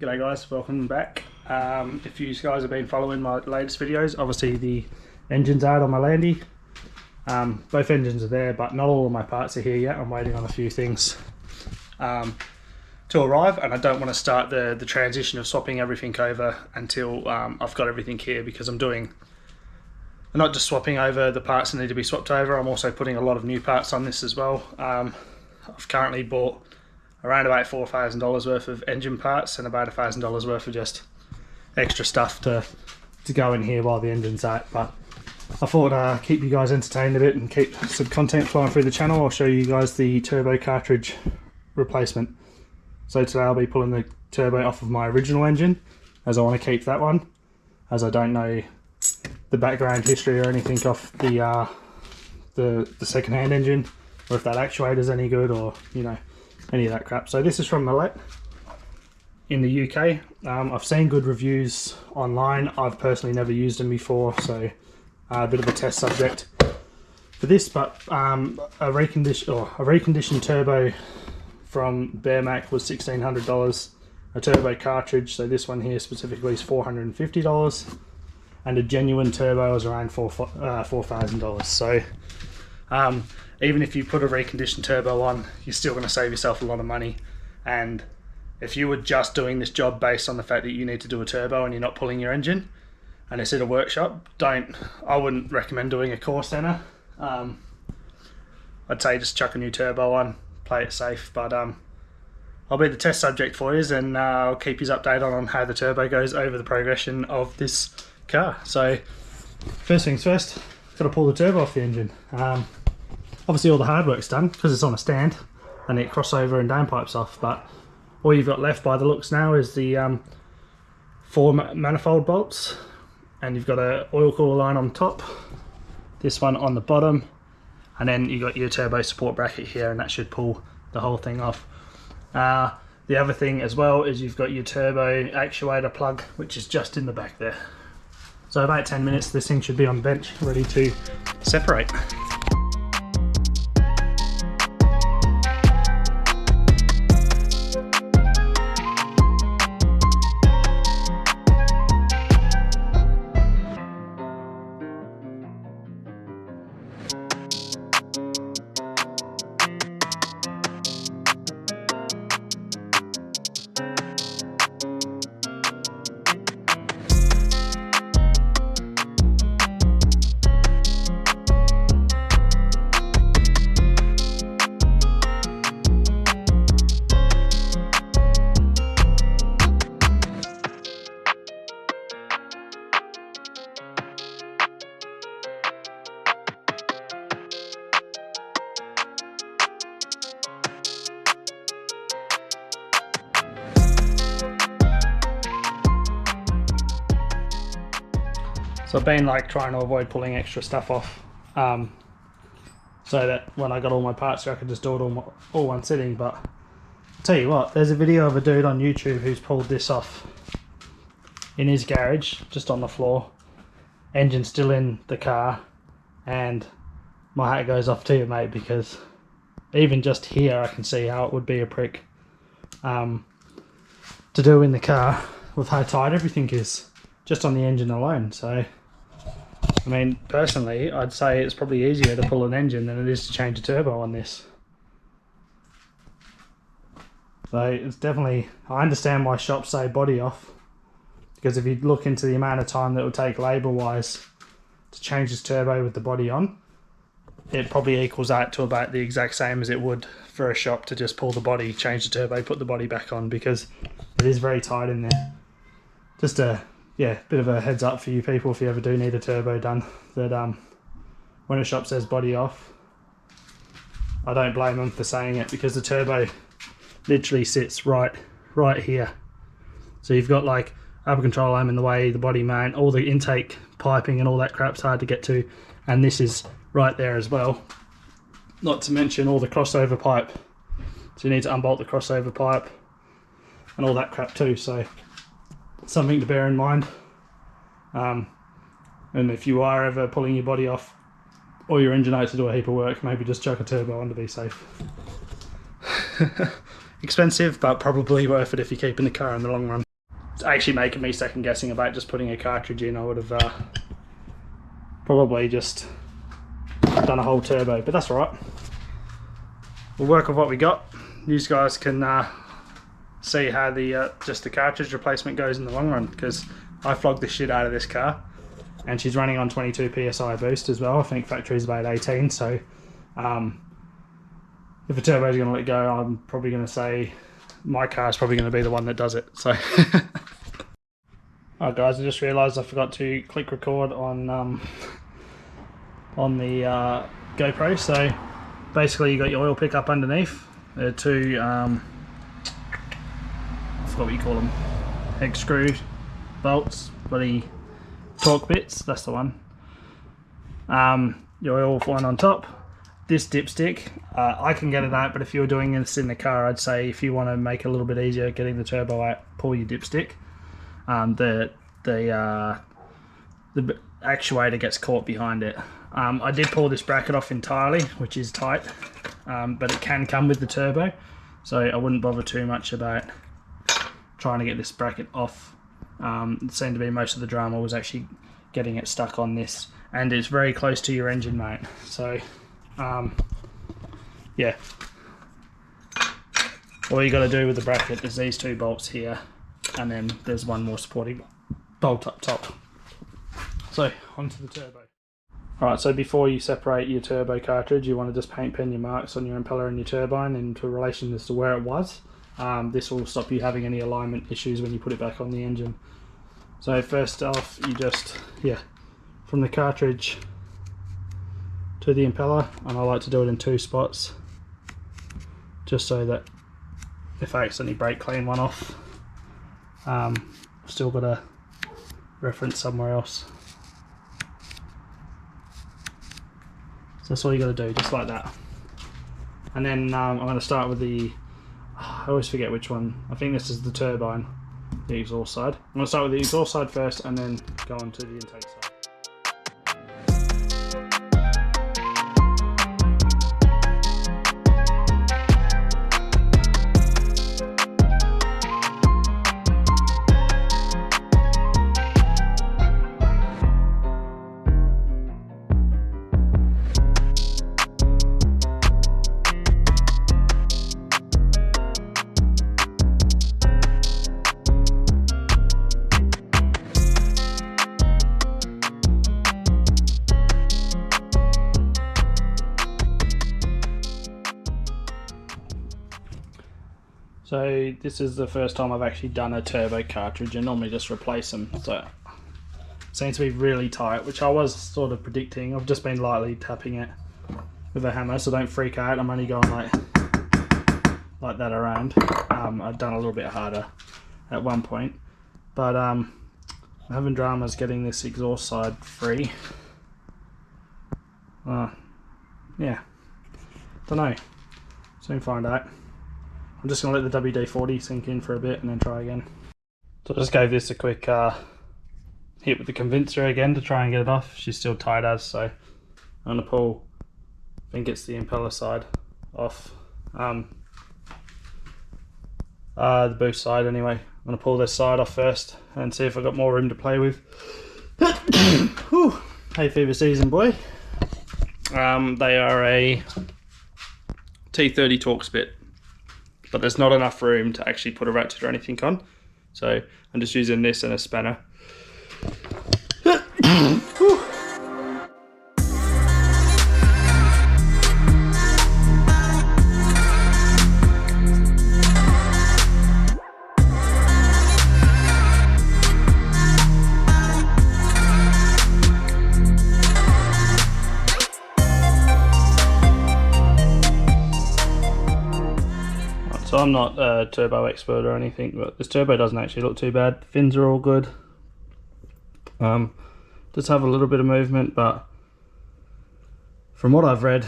G'day guys, welcome back. If you guys have been following my latest videos, obviously the engine's out on my Landy. Both engines are there, but not all of my parts are here yet. I'm waiting on a few things to arrive, and I don't want to start the transition of swapping everything over until I've got everything here, because I'm not just swapping over the parts that need to be swapped over, I'm also putting a lot of new parts on this as well. I've currently bought around about $4,000 worth of engine parts and about $1,000 worth of just extra stuff to go in here while the engine's out. But I thought I'd keep you guys entertained a bit and keep some content flowing through the channel. I'll show you guys the turbo cartridge replacement. So today I'll be pulling the turbo off of my original engine, as I want to keep that one, as I don't know the background history or anything off the second-hand engine, or if that actuator's any good, or you know, any of that crap. So this is from Millette in the UK. I've seen good reviews online. I've personally never used them before, so a bit of a test subject for this. But a reconditioned turbo from Bearmac was $1,600. A turbo cartridge, so this one here specifically, is $450, and a genuine turbo is around $4,000. So even if you put a reconditioned turbo on, you're still going to save yourself a lot of money. And if you were just doing this job based on the fact that you need to do a turbo and you're not pulling your engine, and it's at a workshop, I wouldn't recommend doing a core center. I'd say just chuck a new turbo on, play it safe. But I'll be the test subject for you, and I'll keep you updated on how the turbo goes over the progression of this car. So first things first, got to pull the turbo off the engine. Obviously all the hard work's done because it's on a stand and it crossover and downpipes off, but all you've got left by the looks now is the 4 manifold bolts, and you've got an oil cooler line on top, this one on the bottom, and then you got your turbo support bracket here, and that should pull the whole thing off. The other thing as well is you've got your turbo actuator plug, which is just in the back there. So about 10 minutes this thing should be on the bench ready to separate. So I've been trying to avoid pulling extra stuff off, so that when I got all my parts here I could just do it all one sitting. But I'll tell you what, there's a video of a dude on YouTube who's pulled this off in his garage, just on the floor, engine still in the car, and my hat goes off to you, mate, because even just here I can see how it would be a prick to do in the car with how tight everything is just on the engine alone. So I mean, personally, I'd say it's probably easier to pull an engine than it is to change a turbo on this. So it's definitely, I understand why shops say body off, because if you look into the amount of time that it would take labour-wise to change this turbo with the body on, it probably equals out to about the exact same as it would for a shop to just pull the body, change the turbo, put the body back on, because it is very tight in there. Just a bit of a heads up for you people if you ever do need a turbo done, that when a shop says body off, I don't blame them for saying it, because the turbo literally sits right here. So you've got upper control arm in the way, the body mount, all the intake piping and all that crap's hard to get to, and this is right there as well, not to mention all the crossover pipe. So you need to unbolt the crossover pipe and all that crap too. So something to bear in mind. And if you are ever pulling your body off or your engine out to do a heap of work, maybe just chuck a turbo on to be safe. Expensive, but probably worth it if you're keeping the car in the long run. It's actually making me second guessing about just putting a cartridge in. I would have probably just done a whole turbo, but that's all right. We'll work with what we got. You guys can see how the just the cartridge replacement goes in the long run, because I flogged the shit out of this car, and she's running on 22 psi boost as well. I think factory's about 18, so if a turbo is going to let go, I'm probably going to say my car is probably going to be the one that does it. So alright guys, I just realised I forgot to click record on the GoPro. So basically you got your oil pickup underneath, two I forgot what you call them, hex screw bolts, bloody torque bits, that's the one. Your oil one on top, this dipstick, I can get it out, but if you're doing this in the car, I'd say if you want to make it a little bit easier getting the turbo out, pull your dipstick. The actuator gets caught behind it. I did pull this bracket off entirely, which is tight, but it can come with the turbo, so I wouldn't bother too much about trying to get this bracket off. It seemed to be most of the drama was actually getting it stuck on this, and it's very close to your engine mount, so yeah, all you got to do with the bracket is these two bolts here, and then there's one more supporting bolt up top. So onto the turbo. Alright, so before you separate your turbo cartridge, you want to just paint pen your marks on your impeller and your turbine into relation as to where it was. This will stop you having any alignment issues when you put it back on the engine. So first off, you just, from the cartridge to the impeller, and I like to do it in two spots, just so that if I accidentally brake clean one off, I've still got a reference somewhere else. So that's all you got to do, just like that. And then I'm going to start with the, I always forget which one, I think this is the turbine, the exhaust side. I'm going to start with the exhaust side first and then go on to the intake side. So this is the first time I've actually done a turbo cartridge, and normally just replace them. So it seems to be really tight, which I was sort of predicting. I've just been lightly tapping it with a hammer, so don't freak out. I'm only going like that around. I've done a little bit harder at one point, but I'm having dramas getting this exhaust side free. Yeah, don't know. Soon find out. I'm just going to let the WD-40 sink in for a bit and then try again. So I just gave this a quick hit with the convincer again to try and get it off. She's still tight as, so I'm going to pull, I think it's the impeller side off. The boost side anyway. I'm going to pull this side off first and see if I've got more room to play with. Whew. Hay fever season, boy. They are a T30 Torx bit, but there's not enough room to actually put a ratchet or anything on, so I'm just using this and a spanner. So I'm not a turbo expert or anything, but this turbo doesn't actually look too bad. The fins are all good. Does have a little bit of movement, but from what I've read,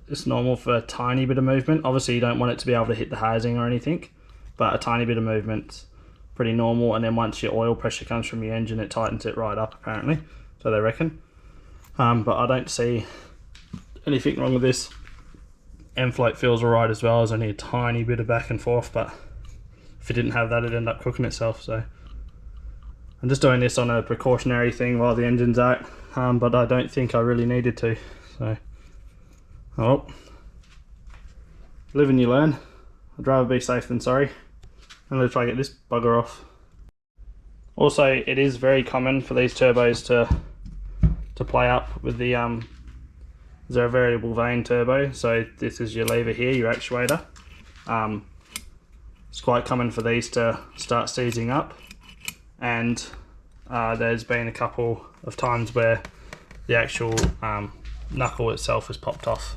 it's normal for a tiny bit of movement. Obviously you don't want it to be able to hit the housing or anything, but a tiny bit of movement's pretty normal, and then once your oil pressure comes from your engine, it tightens it right up apparently, so they reckon. But I don't see anything wrong with this. End float feels alright as well. There's only a tiny bit of back and forth, but if it didn't have that, it'd end up cooking itself. So I'm just doing this on a precautionary thing while the engine's out, but I don't think I really needed to. So, oh, live and you learn. I'd rather be safe than sorry. I'm going to try to get this bugger off. Also, it is very common for these turbos to play up with the they're a variable vane turbo. So this is your lever here, your actuator. It's quite common for these to start seizing up, and there's been a couple of times where the actual knuckle itself has popped off.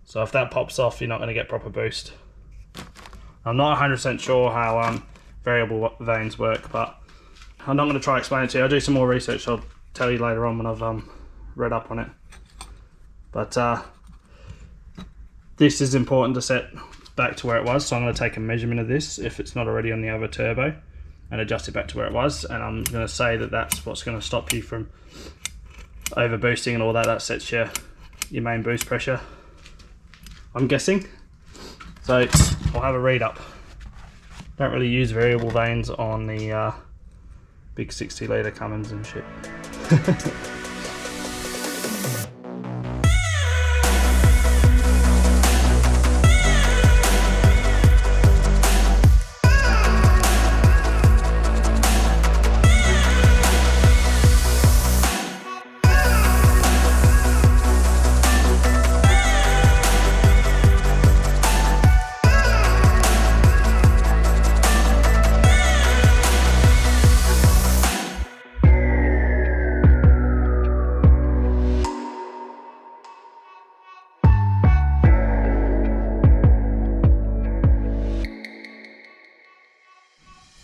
So if that pops off, you're not going to get proper boost. I'm not 100% sure how variable vanes work, but I'm not going to try to explain it to you. I'll do some more research. I'll tell you later on when I've read up on it. But this is important to set back to where it was, so I'm going to take a measurement of this if it's not already on the other turbo and adjust it back to where it was, and I'm going to say that that's what's going to stop you from over boosting and all that. That sets your main boost pressure, I'm guessing. So I'll have a read up. Don't really use variable vanes on the big 60 litre Cummins and shit.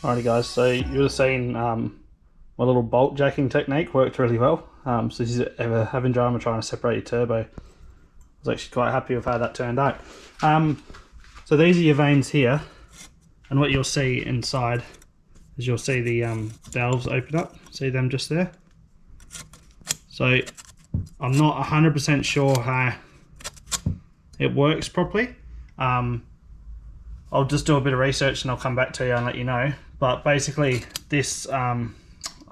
Alrighty guys, so you would have seen my little bolt jacking technique worked really well. So if you're ever having drama trying to separate your turbo, I was actually quite happy with how that turned out. So these are your vanes here, and what you'll see inside is you'll see the valves open up. See them just there? So I'm not 100% sure how it works properly. I'll just do a bit of research and I'll come back to you and let you know. But basically this, I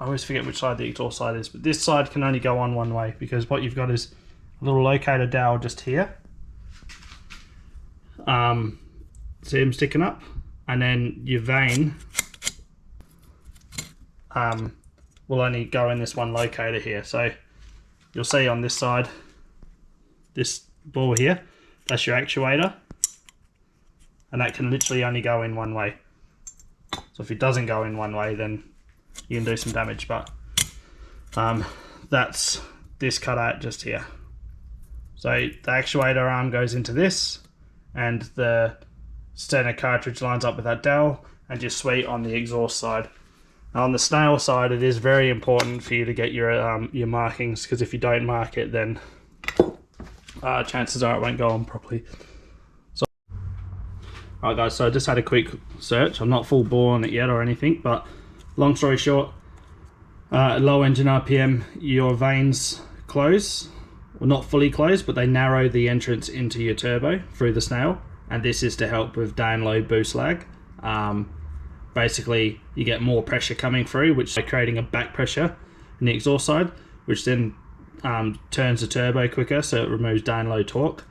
always forget which side the exhaust side is, but this side can only go on one way because what you've got is a little locator dowel just here. See them sticking up? And then your vane will only go in this one locator here. So you'll see on this side, this ball here, that's your actuator. And that can literally only go in one way. So if it doesn't go in one way, then you can do some damage, but that's this cutout just here. So the actuator arm goes into this, and the Sterno cartridge lines up with that dowel, and your sweet on the exhaust side. Now on the snail side, it is very important for you to get your markings, because if you don't mark it, then chances are it won't go on properly. Alright guys, so I just had a quick search. I'm not full bore on it yet or anything, but long story short, low engine RPM, your vanes close. Well, not fully closed, but they narrow the entrance into your turbo through the snail, and this is to help with download boost lag. Basically, you get more pressure coming through, which is creating a back pressure in the exhaust side, which then turns the turbo quicker, so it removes download torque.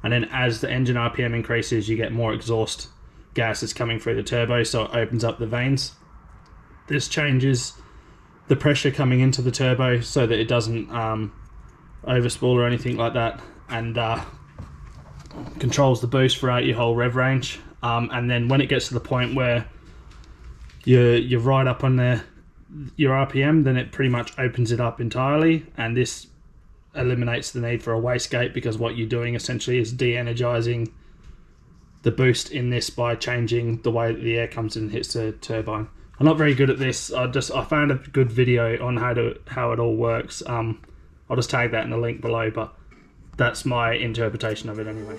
And then as the engine RPM increases, you get more exhaust gases coming through the turbo, so it opens up the vanes. This changes the pressure coming into the turbo so that it doesn't overspool or anything like that, and controls the boost throughout your whole rev range. And then when it gets to the point where you're right up on your RPM, then it pretty much opens it up entirely, and this eliminates the need for a wastegate, because what you're doing essentially is de-energizing the boost in this by changing the way that the air comes in and hits the turbine. I'm not very good at this. I found a good video on how it all works. I'll just tag that in the link below, but that's my interpretation of it anyway.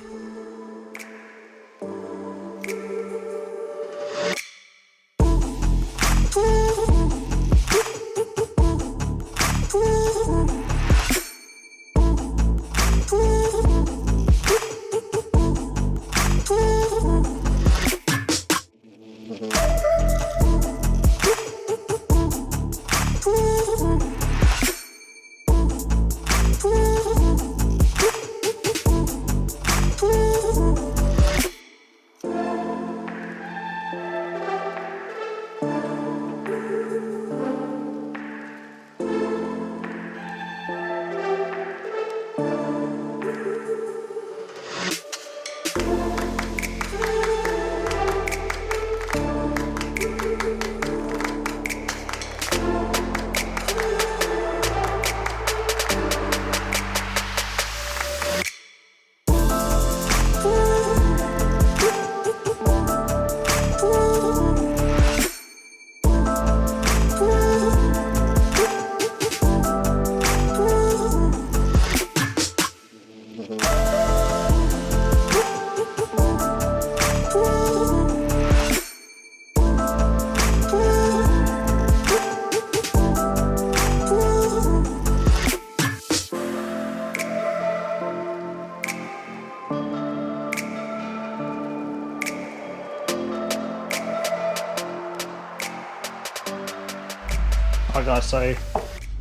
Hi guys, so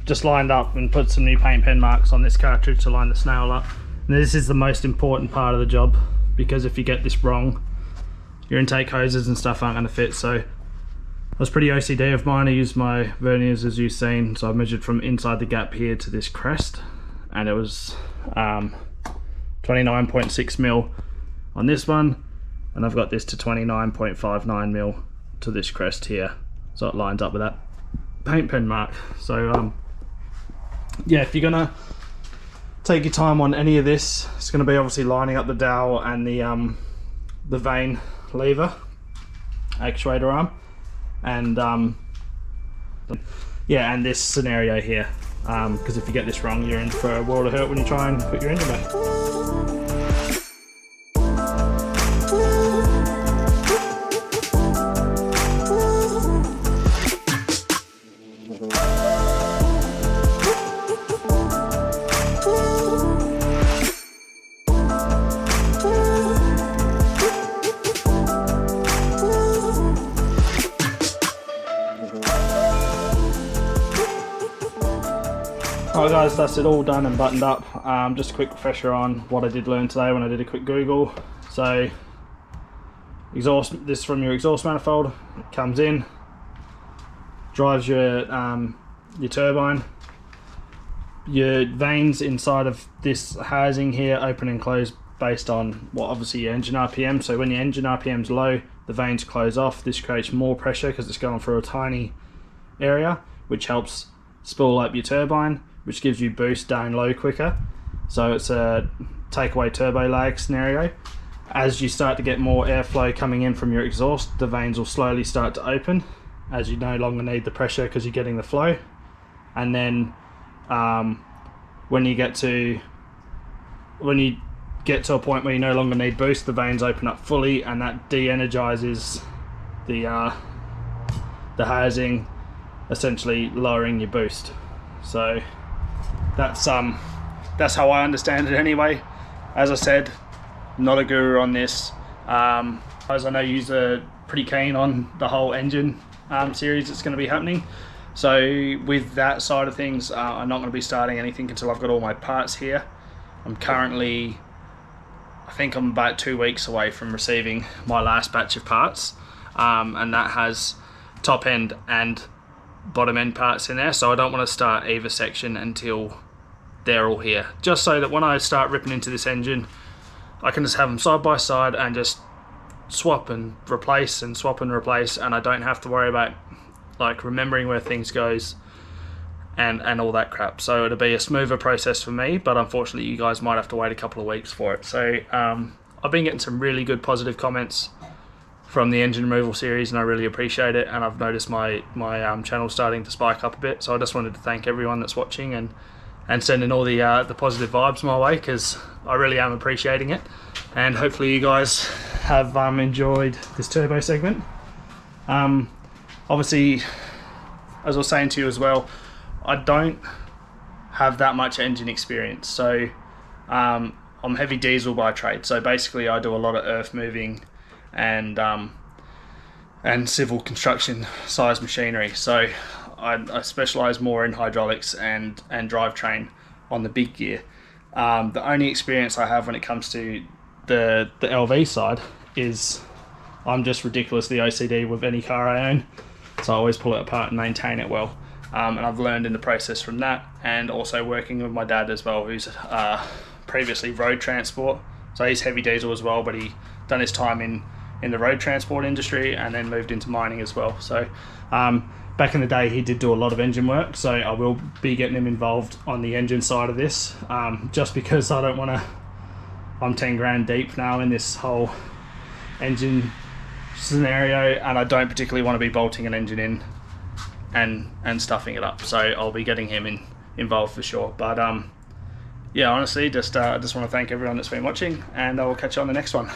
just lined up and put some new paint pen marks on this cartridge to line the snail up. And this is the most important part of the job, because if you get this wrong, your intake hoses and stuff aren't going to fit. So I was pretty OCD of mine. I used my verniers as you've seen, so I measured from inside the gap here to this crest, and it was 29.6 mil on this one, and I've got this to 29.59 mil to this crest here, so it lines up with that paint pen mark. So yeah, if you're gonna take your time on any of this, it's going to be obviously lining up the dowel and the vane lever actuator arm, and yeah, and this scenario here, because if you get this wrong, you're in for a world of hurt when you try and put your engine back. Alright guys, that's it all done and buttoned up. Just a quick refresher on what I did learn today when I did a quick Google. So this from your exhaust manifold, comes in, drives your turbine. Your vanes inside of this housing here open and close based on, well, obviously your engine RPM. So when your engine RPM is low, the vanes close off. This creates more pressure because it's going through a tiny area, which helps spool up your turbine, which gives you boost down low quicker. So it's a takeaway turbo lag scenario. As you start to get more airflow coming in from your exhaust, the vanes will slowly start to open as you no longer need the pressure because you're getting the flow. And then when you get to a point where you no longer need boost, the vanes open up fully, and that de-energizes the housing, essentially lowering your boost. So that's how I understand it anyway. As I said, not a guru on this. As I know you are pretty keen on the whole engine series that's going to be happening. So with that side of things, I'm not going to be starting anything until I've got all my parts here. I'm currently, I think I'm about 2 weeks away from receiving my last batch of parts, and that has top end and bottom end parts in there, so I don't want to start either section until they're all here, just so that when I start ripping into this engine, I can just have them side by side and just swap and replace and swap and replace, and I don't have to worry about like remembering where things goes and all that crap. So it'll be a smoother process for me, but unfortunately you guys might have to wait a couple of weeks for it. So I've been getting some really good positive comments from the engine removal series, and I really appreciate it, and I've noticed my channel starting to spike up a bit. So I just wanted to thank everyone that's watching and sending all the positive vibes my way, because I really am appreciating it. And hopefully you guys have enjoyed this turbo segment. Obviously, as I was saying to you as well, I don't have that much engine experience, so I'm heavy diesel by trade. So basically I do a lot of earth moving and civil construction size machinery. So I specialise more in hydraulics and drivetrain on the big gear. The only experience I have when it comes to the LV side is I'm just ridiculously OCD with any car I own, so I always pull it apart and maintain it well. And I've learned in the process from that, and also working with my dad as well, who's previously road transport. So he's heavy diesel as well, but he done his time in the road transport industry and then moved into mining as well. So back in the day he did do a lot of engine work, so I will be getting him involved on the engine side of this, just because I don't want to, I'm 10 grand deep now in this whole engine scenario, and I don't particularly want to be bolting an engine in and stuffing it up. So I'll be getting him involved for sure. But yeah, honestly, just want to thank everyone that's been watching, and I will catch you on the next one.